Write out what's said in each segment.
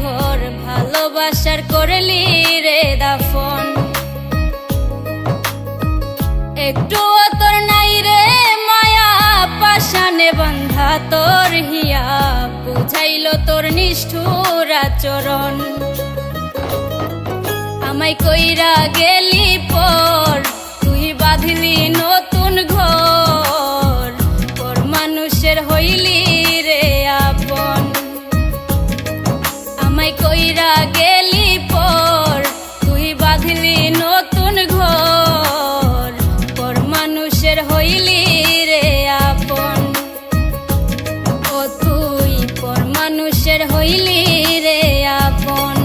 ঘর ভালোবাসার করলি রে দাফন। একটু তোর নাই রে মায়া পাশানে বন্ধা তোর হিয়া, বুঝাইল তোর নিষ্ঠুর আচরণ। আমায় কইরা গেলি পর তুই বাঁধলি নতুন ঘর, পর মানুষের হইলি রে আপন। আমায় কইরা গেলি পর তুই বাঁধলি নতুন ঘর, পর মানুষের হইলি রে আপন। ও তুই পর মানুষের হইলি রে আপন।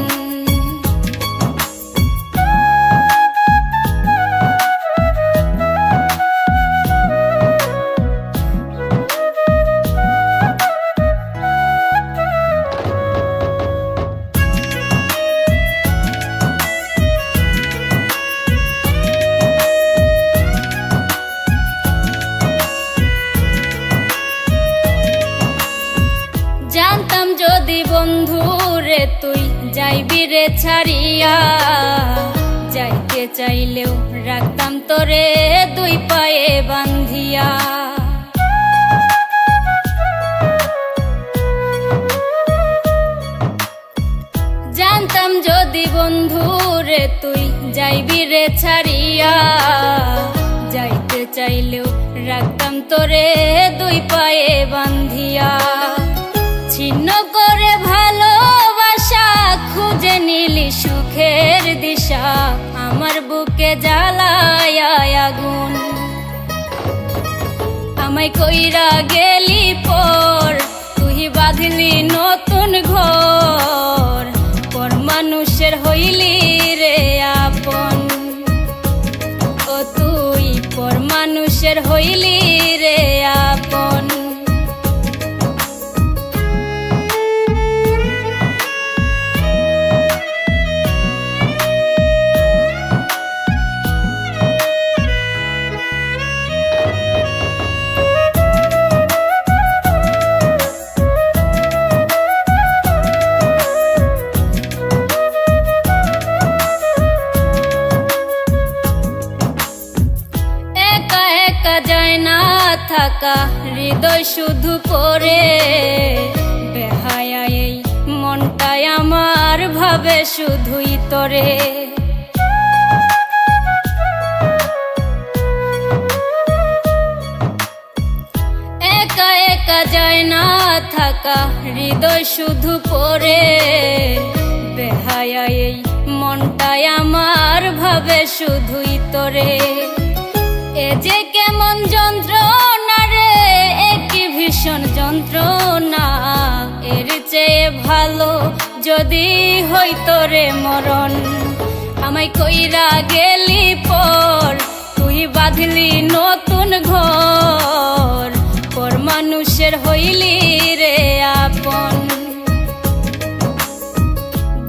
জানতাম যদি বন্ধু রে তুই যাইবি রে ছাড়িয়া, যাইতে চাইলেও রাখতাম তোরে দুই পায়ে বান্ধিয়া। জানতাম যদি বন্ধু রে তুই যাইবি রে ছাড়িয়া, যাইতে চাইলেও রাখতাম তোরে দুই পায়ে বান্ধিয়া। ছিন্ন করে ভালোবাসা খুঁজে নিলি সুখের দিশা, আমার বুকে জ্বালায় আগুন। আমায় কইরা গেলি পর তুই বাঁধলি নতুন ঘর, পর মানুষের হইলি রে আপন। ও তুই পর মানুষের হইলি রে আপন। যায় না থাকা হৃদয় শুধু পড়ে, বেহায়া এই মনটাই আমার ভাবে শুধুই তোরে। একা একা যায় না থাকা হৃদয় শুধু পড়ে, বেহায়া এই মনটাই আমার ভাবে শুধুই তোরে। এ যে কেমন যন্ত্রণা রে, একই ভীষণ যন্ত্রণা, এর চেয়ে ভালো যদি হইতো রে মরণ। আমায় কইরা গেলি পর তুই বাঁধলি নতুন ঘর, পর মানুষের হইলি রে আপন।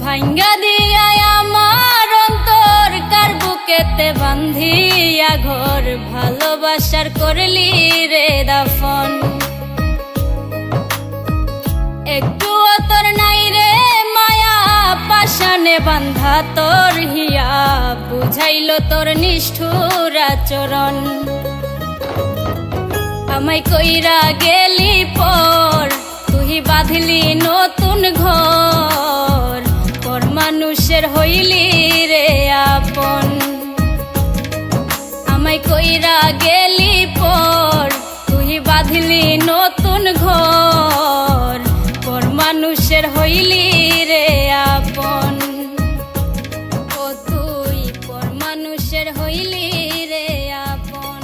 ভাঙ্গা দিয়া আমার অন্তর কার বুকেতে বান্ধিয়া ঘর ভালোবাসার করলি রে দাফন। একটু তোর নাই রে মায়া পাশানে বান্ধা তোর হিয়া, বুঝাইল তোর নিষ্ঠুর আচরণ। আমায় কইরা গেলি পর তুই বাঁধলি নতুন ঘর, পর মানুষের হইলি রে আপন। আমায় কইরা গেলি পর তুই বাঁধলি নতুন ঘর, পর মানুষের হইলি রে আপন। ও তুই পর মানুষের হইলি রে আপন।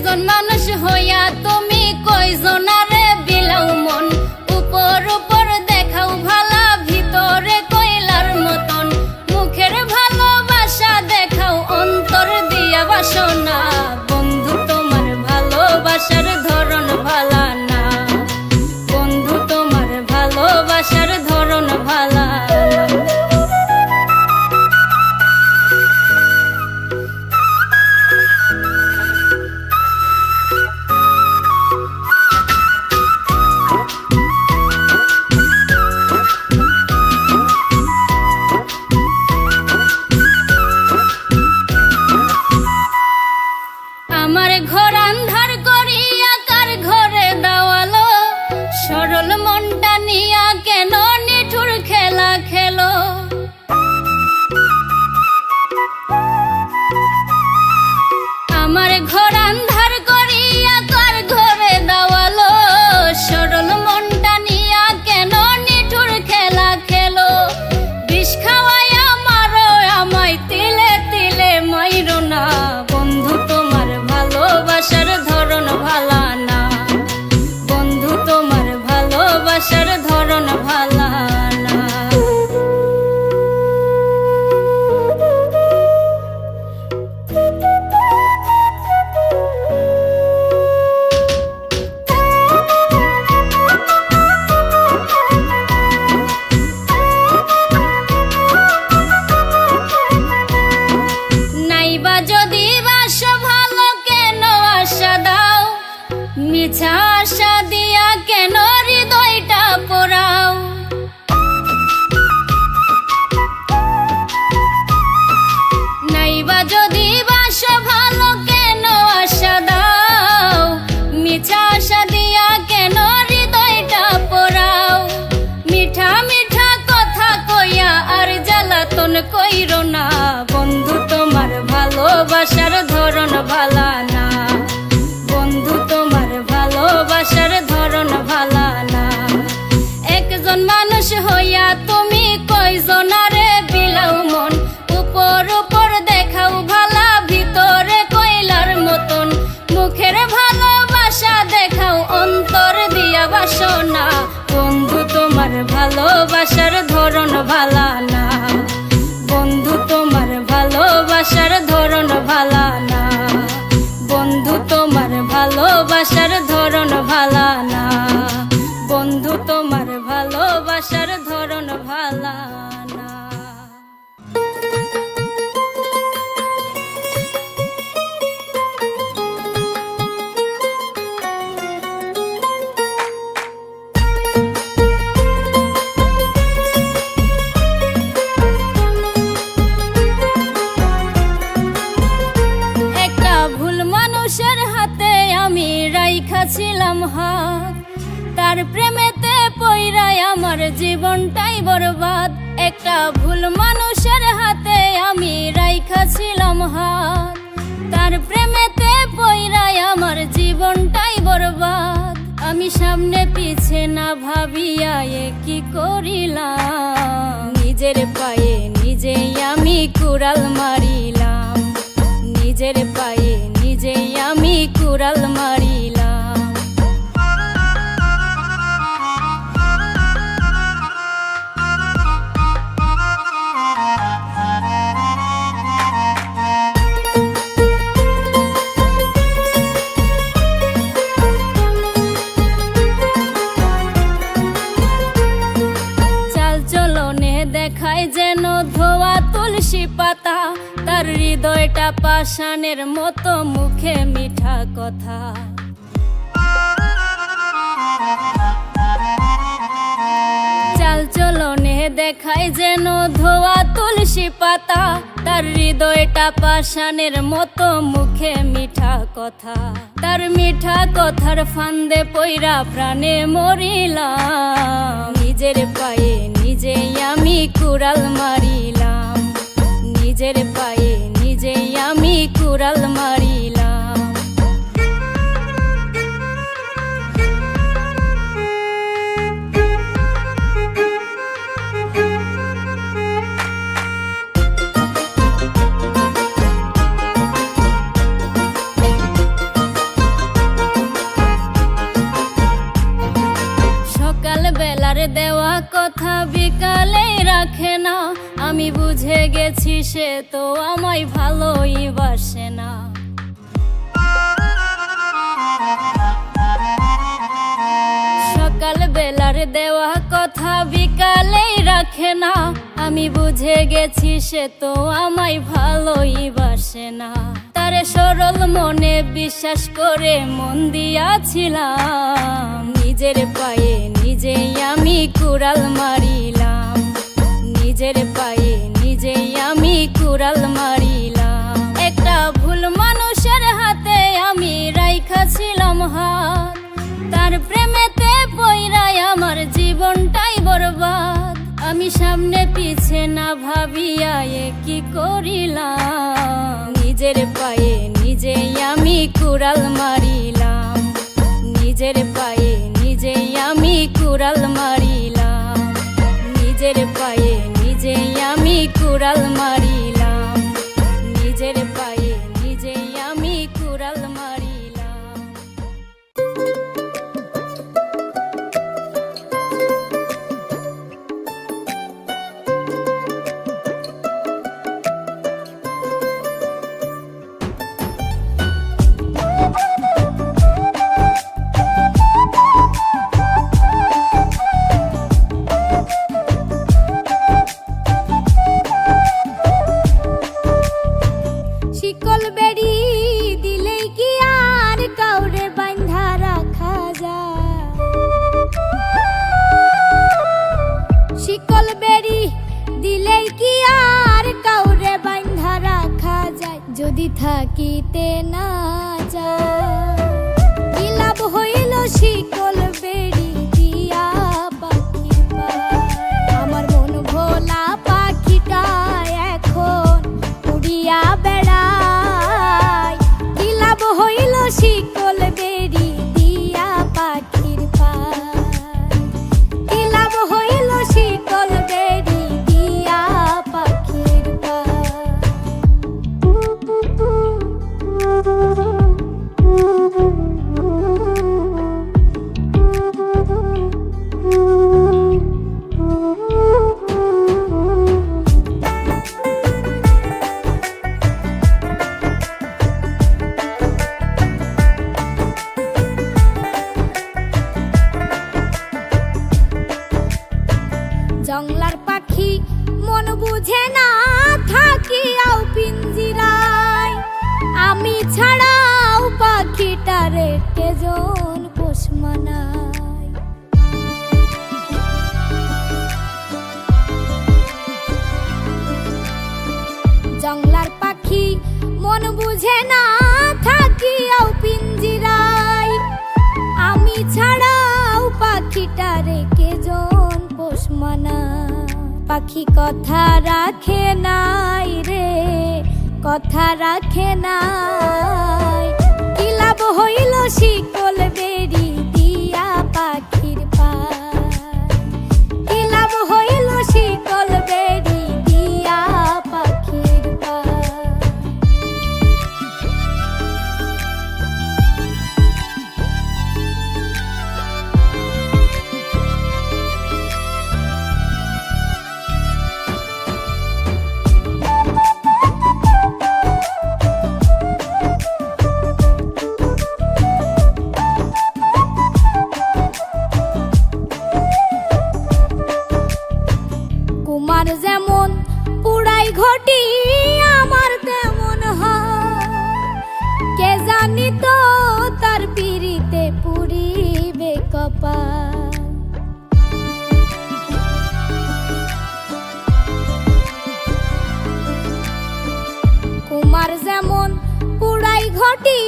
একজন মানুষ হইয়া তুমি কয়জনারে বিলাও মন, উপর উপর দেখাও ভালা ভিতরে কয়লার মতন, মুখের ভালোবাসা দেখাও অন্তর দিয়া বাসনা। বন্ধু তোমার ভালোবাসার ধরন ভালা না, বন্ধু তোমার ভালোবাসার ধরন ভালা না। আমার ঘর আন্ধার করিয়া কার ঘরে দেওয়ালো, সরল মনটা নিয়া কেন নিঠুর খেলা খেলো। আমার ঘর আন্ধার করিয়া কার ঘরে দেওয়ালো, সরল মনটা নিয়া কেন নিঠুর খেলা খেলো। বিষ খাওয়াইয়া মারো আমায় তিলে তিলে মাইরো না, বন্ধু তোমার ভালোবাসার ধরন ভালা না, বন্ধু তোমার ভালোবাসার ধরন ভালা না। নাইবা যদি বাসো ভালো কেন আশা দাও, মিছা আশা দিয়া কেন হৃদয়টা পোড়াও। নাইবা যদি বাসো ভালো কেন আশা দাও, মিছা আশা দিয়া কেন হৃদয়টা পোড়াও। মিঠা মিঠা কথা কইয়া আর জ্বালাতন কইরো না, বন্ধু তোমার ভালোবাসার ধরন ভালা না, বন্ধু তোমার ভালোবাসার ধরন ভালা না। একজন মানুষ হইয়া তুমি কয়জনারে বিলাও মন, উপর উপর দেখাও ভালা ভিতরে কয়লার মতন, মুখের ভালোবাসা দেখাও অন্তর দিয়া বাসনা। বন্ধু তোমার ভালোবাসার ধরন ভালা না, বন্ধু তোমার ভালোবাসার ধরন ভালা না, বন্ধু তোমার ভালোবাসার ধরন ভালা না, বন্ধু তোমার ভালোবাসার ধরন ভালা না। একটা ভুল মানুষের হাতে আমি রাইখাছিলাম হাত, তার প্রেমেতে পইরাই আমার জীবনটাই বরবাদ। একটা ভুল মানুষের হাতে আমি রাইখাছিলাম হাত, তার প্রেমেতে পইরাই আমার জীবনটাই বরবাদ। আমি সামনে পিছে না ভাবিয়া এ কি করিলাম, নিজের পায়ে নিজেই আমি কুড়াল মারিলাম, নিজের পায়ে নিজেই আমি কুড়াল মারিলাম। চাল চলনে দেখায় যেন ধোয়া তুলসী পাতা, তার হৃদয়টা পাষাণের মতো, মুখে মিঠা কথা। চাল চলনে দেখায় যেন ধোয়া তুলসী পাতা, তার হৃদয়টা পাষাণের মতো, মুখে মিঠা কথা। তার মিঠা কথার ফান্দে পইরা প্রাণে মরিলাম, নিজের পায়ে নিজেই আমি কুড়াল মারিলাম, নিজের পায়ে নিজেই আমি কুড়াল মারিলাম। কথা বিকালে রাখে না, আমি বুঝে গেছি সে তো আমায় ভালোই বাসে না। সকাল বেলার দেওয়া কথা বিকালে রাখে না, আমি বুঝে গেছি সে তো আমায় ভালোই বাসে না। তারে সরল মনে বিশ্বাস করে মন দিয়াছিলাম, নিজের পায়ে নিজেই আমি কুড়াল মারিলাম, নিজের পায়ে নিজেই আমি কুড়াল মারিলাম। একটা ভুল মানুষের হাতে আমি রাইখাছিলাম হাত, তার প্রেমেতে পইরাই আমার জীবনটাই বরবাদ। আমি সামনে পিছে না ভাবিয়া কি করিলাম, নিজের পায়ে নিজেই আমি কুড়াল মারিলাম, নিজের পায়ে নিজেই আমি কুড়াল মারিলাম, নিজের পায়ে নিজেই আমি কুড়াল মারিলাম, নিজের পায়ে নিজেই আমি কুড়াল মারিলাম। শিকল বেড়ি দিলেই কি আর কাউরে বাঁধা রাখা যায়, শিকল বেড়ি দিলেই কি আর কাউরে বাঁধা রাখা যায়, যদি থাকিতে না যায়। কি লাভ হইল শিকল বেড়ি দিয়া পাখির পায়, আমার মন ভোলা পাখিটা এখন উড়িয়া বেড়ায়। কি লাভ হইল শিকল বেড়ি দিয়া পাখির পায়, কি লাভ হইল শিকল বেড়ি দিয়া পাখির পায়। জংলার পাখি মন বুঝে না থাকিয়াও পিঞ্জিরায়, আমি ছাড়াও পাখিটারে কেজন পোষ মানায়। জংলার পাখি মন বুঝে না থাকিয়াও পিঞ্জিরায়, আমি ছাড়াও পাখিটারে কেজন পোষ মানায়। পাখি কথা রাখে নাই রে, কথা রাখে নাই। কি লাভ হইল শিকল বেড়ি দিয়া পাখির পায়, কি লাভ হইল শিকল বেড়ি দিয়া পাখির পায়। কুমার যেমন পুড়াই ঘটি আমার তেমন হয়, কে জানি তো তার পিরিতে পুরিবে কপাল। কুমার যেমন পুড়াই ঘটি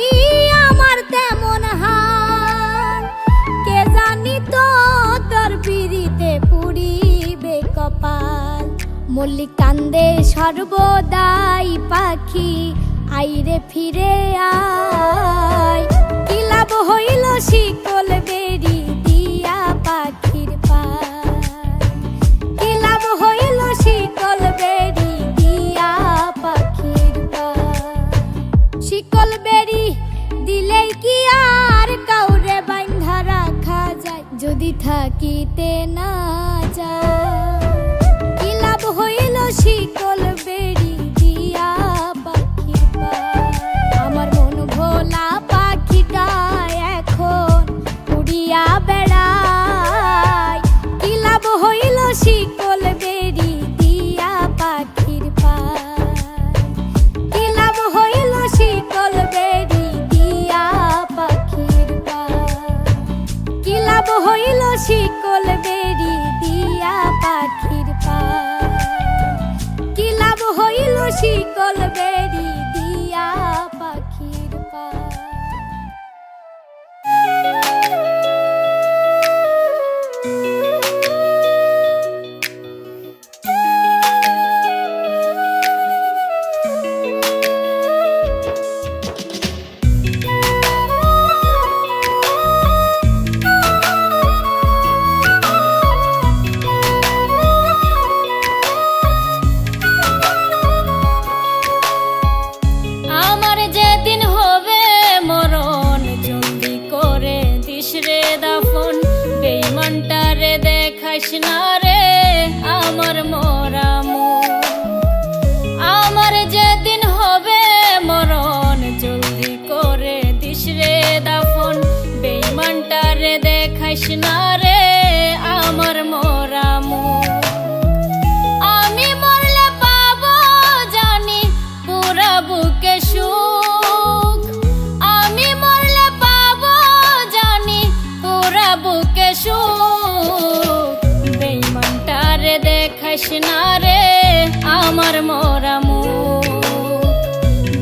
আমার তেমন হয়, কে জানি তো তোর পিরিতে পুরিবে কপাল। মল্লিক কান্দে সর্বদাই পাখি আইরে ফিরে আয়, কি লাভ হইল শিকল বেড়ি দিয়া পাখির পায়, কি লাভ হইল শিকল বেড়ি দিয়া পাখির পায়। শিকল বেড়ি দিলেই কি আর কাউরে বাঁধা রাখা যায়, যদি থাকিতে না যা কি লাভ হইল শিকল বেড়ি দিয়া পাখির পায় আমার মন ভোলা পাখিটা এখন উড়িয়া বেড়ায় কি লাভ হইল শিকল বেড়ি দিয়া পাখির পায় কি লাভ হইল শিকল বেড়ি দিয়া পাখির পায় কি লাভ হইল শিকল বেড়ি দিয়া পাখির পায় কি লাভ হইল শিকল বেড়ি দিয়া পাখির পায় না রে আমার মরা মুখ আমার যেদিন হবে মরণ জলদি করে দিস রে দাফন বেঈমানটারে দেখাইস না রে আমার মরা মুখ আমি মরলে পাবো জানি পুরা বুকে সুখ আমি মরলে পাবো জানি পুরা বুকে সুখ দেখাইস না রে আমার মরা মুখ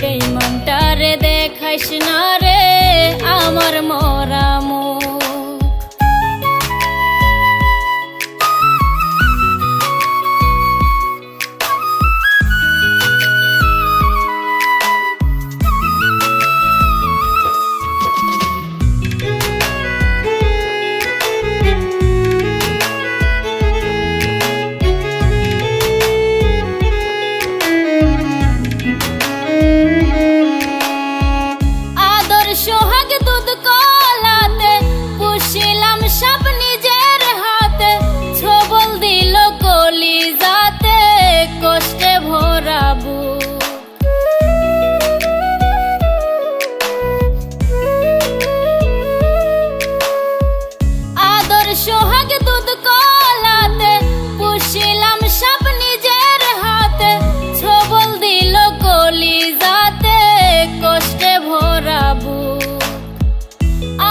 বেঈমানটারে দেখাইস না রে আমার মরা মুখ সোহাগ দুধ কলাতে পুষিলাম সব নিজের হাতে ছবল দিল কলি যাতে কষ্টে ভরা বুক আদর সোহাগ দুধ কলাতে পুষিলাম সব নিজের হাতে ছবল দিল কলি যাতে কষ্টে ভরা বুক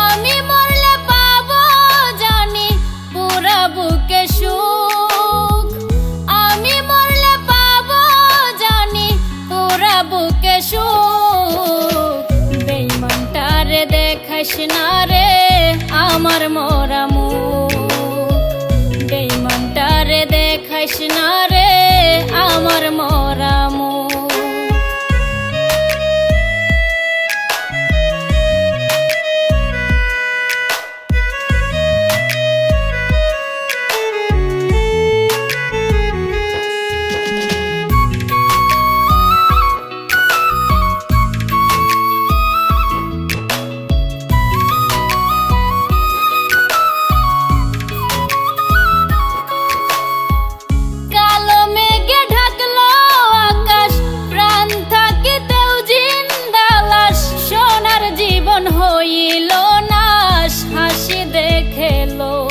আমি মরলে পাবো জানি পুরা বুকে সুখ আমি মরলে পাবো জানি পুরা বুকে সুখ বেঈমানটারে দেখাইস না রে আমার মরা মুখ বেঈমানটারে দেখাইস না রে আমার মরা মুখ হইল নাশ হাসি দেখে লোক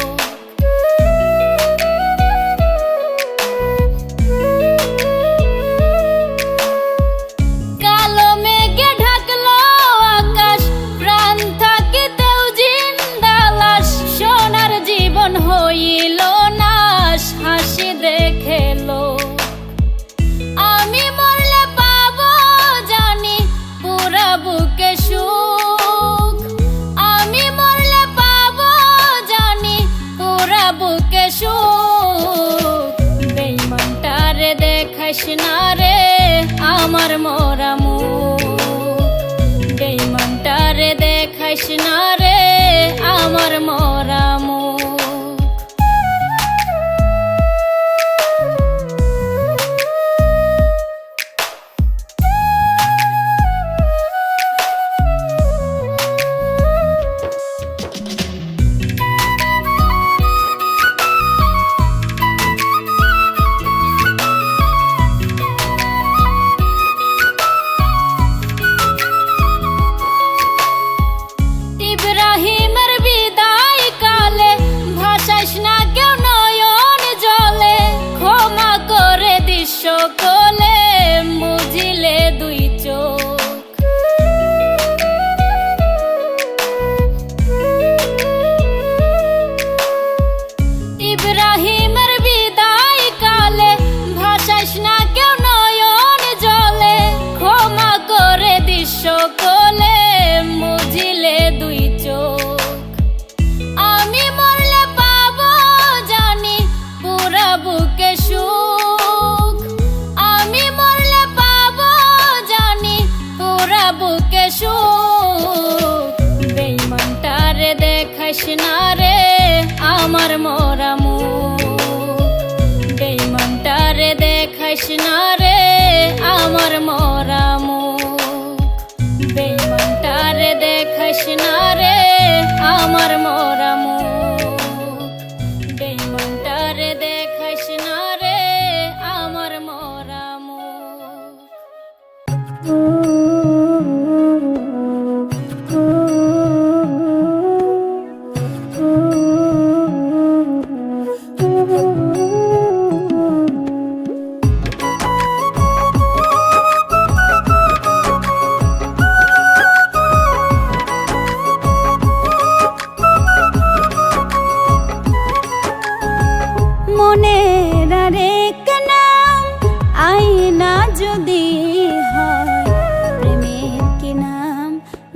কালো মেঘে ঢাকলো আকাশ প্রাণ থাকিতেও জিন্দা লাশ সোনার জীবন হইল নাশ হাসি দেখে লোক আমি মরলে পাবো জানি পুরা বুকে সুখ আমি মরলে পাবো জানি পুরা বুকে সুখ বেঈমানটারে দেখাইস না রে আমার মরা মুখ বেঈমানটারে দেখাইস না রে আমার মরা মুখ সকলে মুজিলে দুই চোখ। আমি মরলে পাবো জানি পুরা বুকে সুখ, আমি মরলে পাবো জানি পুরা বুকে সুখ। বেঈমানটারে দেখাইস না রে আমার মরা মুখ, বেঈমানটারে দেখাইস না রে আমার মরা মুখ, বেঈমানটারে দেখাইস না রে আমার মরা মুখ, বেঈমানটারে দেখাইস না রে আমার মরা মুখ। মনের আরেক নাম আয়না যদি হয়, প্রেমের কি নাম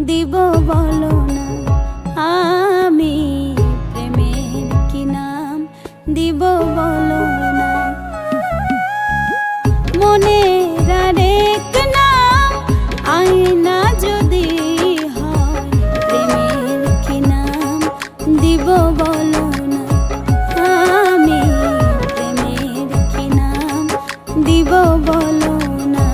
দিব বলো না, আমি প্রেমের কি নাম দিব বলো না। মনের আরেক নাম আয়না যদি হয়, প্রেমের কি নাম দিব বলো না, আমি প্রেমের কি নাম দিব বলো না।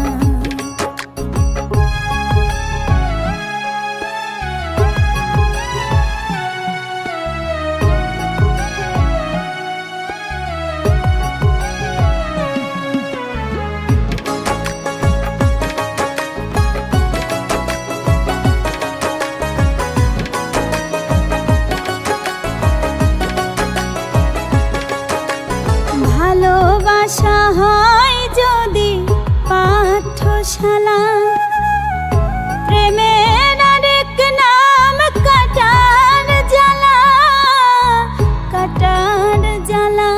ভালোবাসা হয় যদি পাঠশালা, প্রেমের আরেক নাম কাটার জ্বালা, কাটার জ্বালা।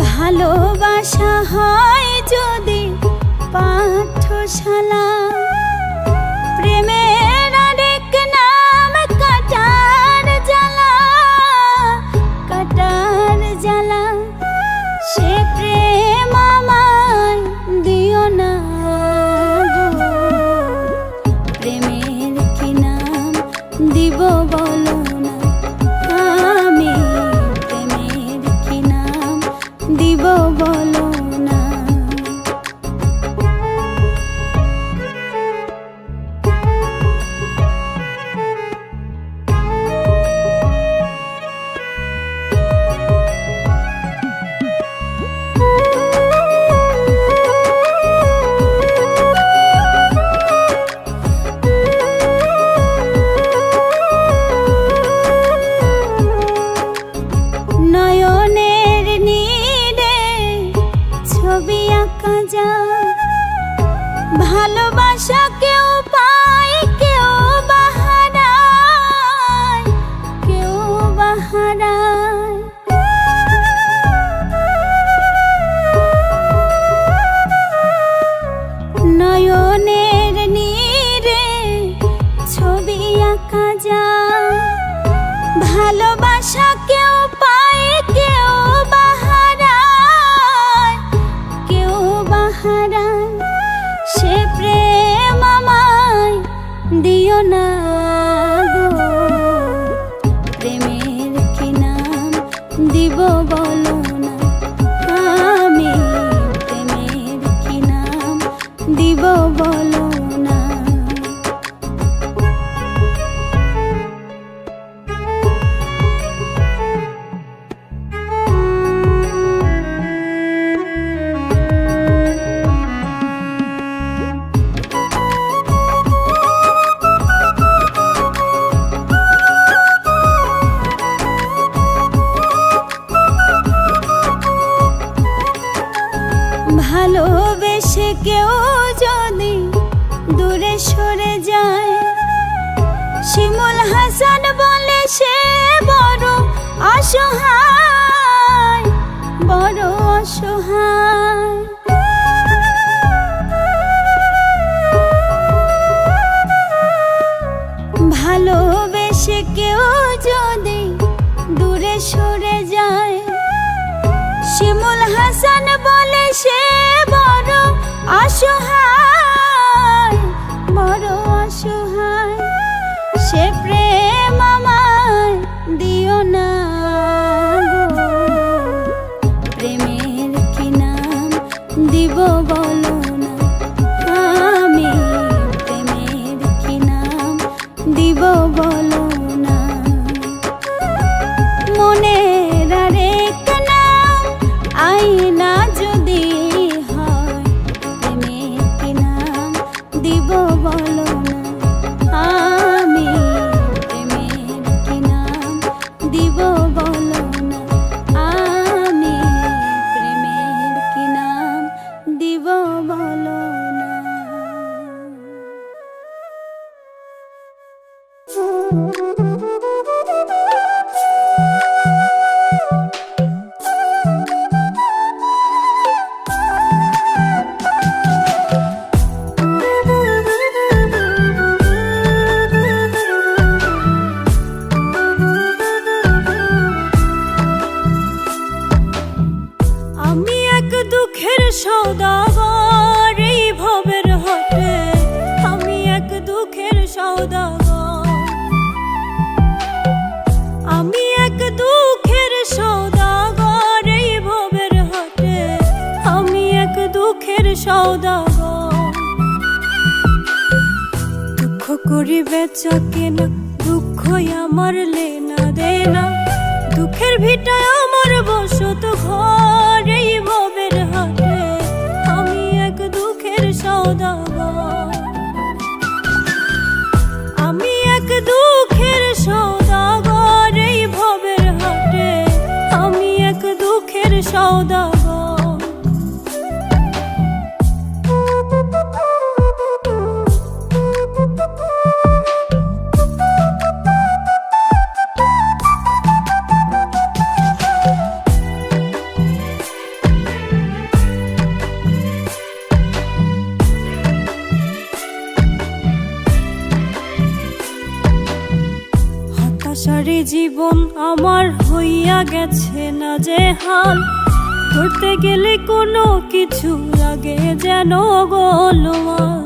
ভালোবাসা হয় যদি পাঠশালা, প্রেমের আরেক নাম কাটার জ্বালা, কাটার জ্বালা। সে প্রেম আমায় দিও না গো, প্রেমের কি নাম দিব বলো না, আমি প্রেমের কি নাম দিব বলো না। নয়নের নীরে ছবি আঁকা যায়, ভালোবাসা কেউ পায় কেউ বাহারায়, কেউ বাহারায়। নয়নের নীরে ছবি আঁকা যায়, ভালোবাসা কেউ পায় কেউ বাহারায়, কেউ বাহারায়। সে প্রেম আমায় দিও না গো, প্রেমের কি নাম দিব বলো না, আমি প্রেমের কি নাম দিব বলো না। ভালোবেসে কেউ যদি দূরে সরে যায়, শিমুল হাসান বলে সে বড় অসহায়, বড় অসহায়। ভালোবেসে কেউ যদি দূরে সরে যায়, শিমুল হাসান বলে সে বড় অসহায়, বড় অসহায়। সে প্রেম আমায় দিও না গো, প্রেমের কি নাম দিব বলো না, আমি প্রেমের কি নাম দিব বলো না। মনের আরেক নাম আইনা যদি হয়, প্রেমের কি নাম দিব বলো না, আমি প্রেমের কি নাম দিব বলো না, আমি প্রেমের কি নাম দিব বলো না। আমি এক দুঃখের সওদাগর এই ভবের হাটে, আমি এক দুঃখের সওদাগর, আমি এক দুঃখের সওদাগর এই ভবের হাটে, আমি এক দুঃখের সওদাগর। দুঃখ করি বেচা কেনা, দুঃখই আমার লেনা দেনা, দুঃখের ভিটায় আমার বসত ঘর এই ভবের হাটে, আমি এক দুঃখের সওদাগর, আমি এক দুঃখের সওদাগর এই ভবের হাটে, আমি এক দুঃখের সওদাগর। হতাশারে জীবন আমার হইয়া গেছে না যে হাল, ধরতে গেলে কোনো কিছু লাগে যেন গোলমাল।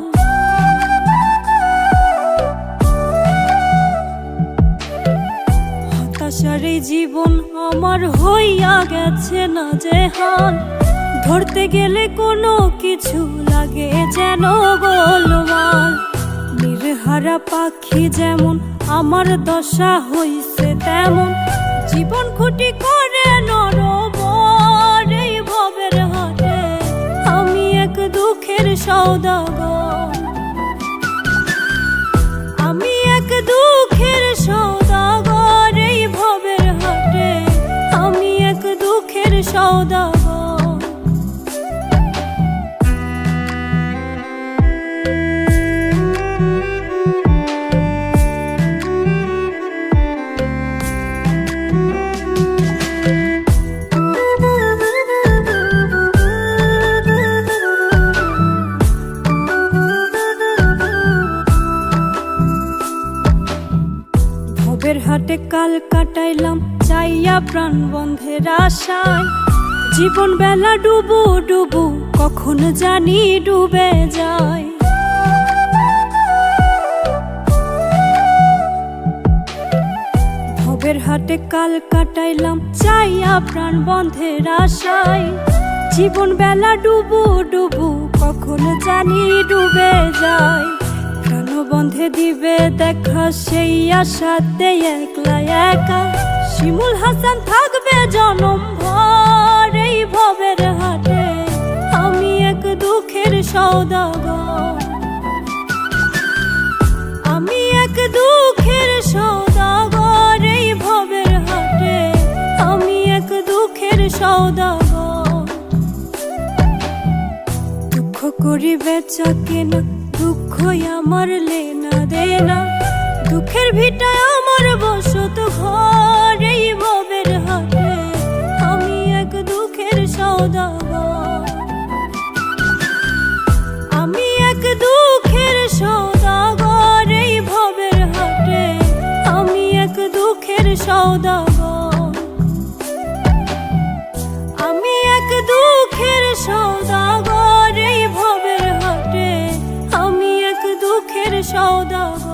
হতাশারে জীবন আমার হইয়া গেছে না যে হাল, ধরতে গেলে কোনো কিছু লাগে যেন গোলমাল। নির্হারা পাখি যেমন আমার দশা হইছে তেমন, জীবন খুঁটি করে নরবর এই ভবের হাটে, আমি এক দুঃখের সওদাগর, আমি এক দুঃখের সওদাগর এই ভবের হাটে, আমি এক দুঃখের সওদাগর। ভবের হাটে কাল কাটাইলাম চাইয়া প্রাণ বন্ধের আশায়, জীবন বেলা ডুবু ডুবু কখন জানি ডুবে যায়। ভবের হাটে কাল কাটাইলাম চাইয়া প্রাণ বন্ধের আশায়, জীবন বেলা ডুবু ডুবু কখন জানি ডুবে যায়। প্রাণবন্ধে দিবে দেখা সেই আশাতে একলা একা, শিমুল হাসান থাকবে জনম ভর এই ভবের হাটে, আমি এক দুঃখের সওদাগর, আমি এক দুঃখের সওদাগর এই ভবের হাটে, আমি এক দুঃখের সওদাগর। দুঃখ করি বেচা কেনা, দুঃখই আমার লেনা দেনা, দুঃখের ভিটায় আমার বসত ঘর এই ভবের হাটে, আমি এক দুঃখের দুঃখের সওদাগর। আমি এক দুঃখের সওদাগর এই ভবের হাটে, আমি এক দুঃখের সওদাগর। আমি এক দুঃখের সওদাগর এই ভবের হাটে, আমি এক দুঃখের সওদাগর।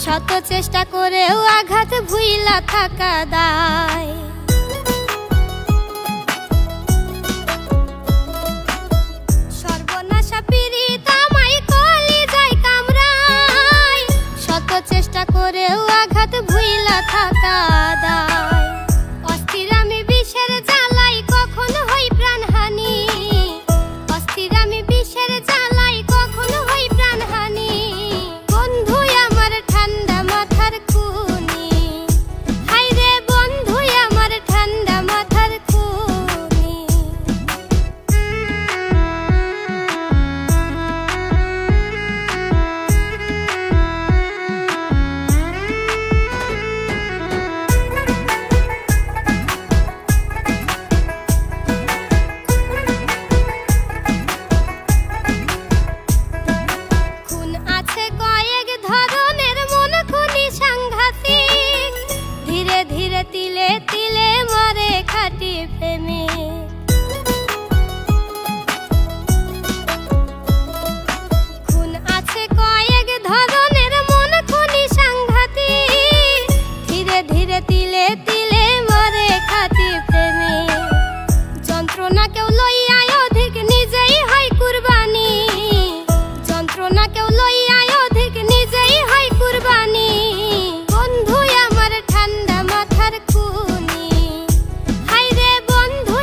শত চেষ্টা করেও আঘাত ভুইলা থাকা দায়। সর্বনাশা পীড়িত আমায় কলিজায় কামড়ায়, শত চেষ্টা করেও আঘাত ভুইলা থাকা দায়। অস্থির আমি বিষের জ্বালাই কখন হই প্রাণহানি, অস্থির আমি বিষের জ্বালাই কখন হই প্রাণহানি। বন্ধু আমার ঠান্ডা মাথার খুনি, হায় রে বন্ধু আমার ঠান্ডা মাথার খুনি। খুন আছে কয়েক ধরনের, মন খুনি সাংঘাতিক, ধীরে ধীরে তিলে তিলে মরে খাঁটি প্রেমিক। খুন আছে কয়েক ধরনের, মন খুনি সাংঘাতিক, ধীরে ধীরে তিলে তিলে মরে খাঁটি প্রেমিক। যন্ত্রণা কেউ লইয়া অধিক নিজেই হয় কুরবানি, যন্ত্রণা কেউ লইয়া অধিক নিজেই হয় কুরবানি। বন্ধু আমার ঠান্ডা মাথার খুনি, হায় রে বন্ধু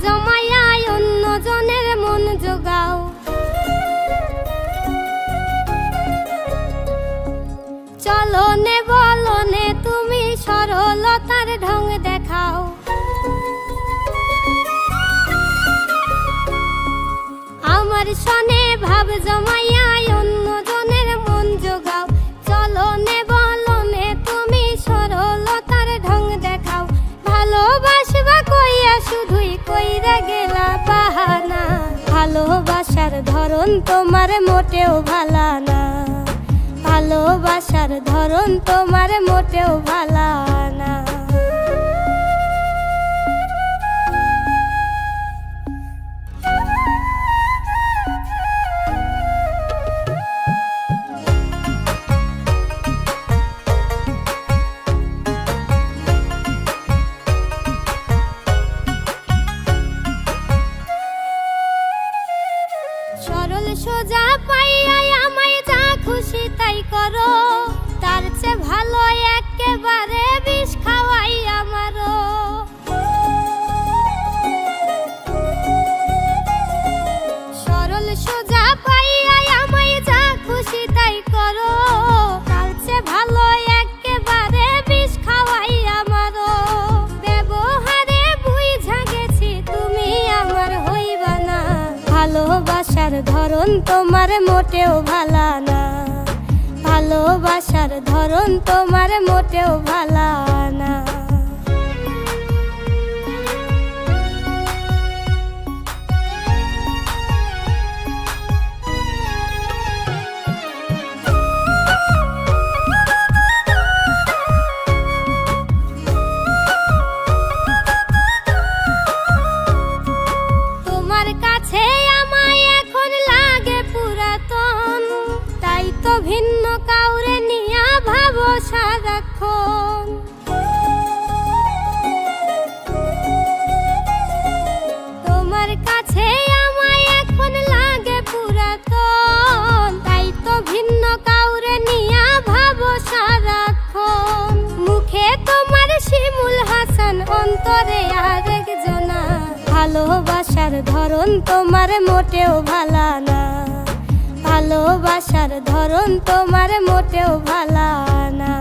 জমাইয়া অন্য জনের মন জোগাও। চলনে বলনে তুমি সরলতার ঢং দেখাও। আমার সনে ভাব জমাইয়া অন্য জনের মন জোগাও। চলনে বলনে তুমি সরলতার ঢং দেখাও। ভালোবাসবা কইয়া শুধুই কইরা গেলা বাহানা। ভালোবাসার ধরন তোমার মোটেও ভালা না। ভালোবাসার ধরন তোমার মোটেও ভালা না। সরল সোজা পাইয়া আমায় যা খুশি তাই করো। তার চেয়ে ভালো একেবারে বিষ খাওয়াই আমারও। সরল সোজা পাইয়া আমায় যা খুশি তাই করো। তার চেয়ে ভালো একেবারে বিষ খাওয়াই আমারও। ব্যবহারে বুঝা গেছি তুমি আমার হইবা না। ভালোবাসার ধরন তোমার মোটেও ভালা না। ভালোবাসার ধরন তোমার মোটেও ভালা না। তোমার কাছে আমায় এখন লাগে পুরাতন। তাই তো ভিন্ন কাউরে নিয়া ভাবো সারাক্ষণ। তোমার কাছে আমায় এখন লাগে পুরাতন। তাই তো ভিন্ন কাউরে নিয়া ভাবো সারাক্ষণ। মুখে তোমার শিমুল হাসান অন্তরে আরেক জনা। ভালোবাসার ধরন তোমার মোটেও ভালা না। ভালোবাসার ধরন তোমার মোটেও ভালা না।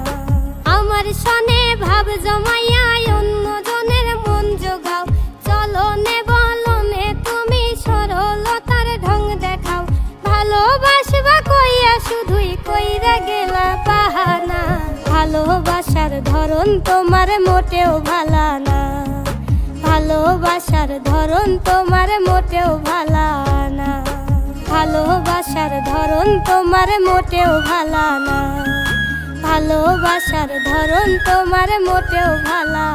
আমার সনে ভাব জমাইয়া অন্য জনের মন জোগাও। চলনে বলনে তুমি সরলতার ঢং দেখাও। ভালোবাসবা কইয়া শুধুই কইরা গেলা বাহানা। ভালোবাসার ধরন তোমার মোটেও ভালা না। ভালোবাসার ধরন তোমার মোটেও ভালা না। ভালোবাসার ধরন তোমার মোটেও ভালা না। ভালোবাসার ধরন তোমার মোটেও ভালা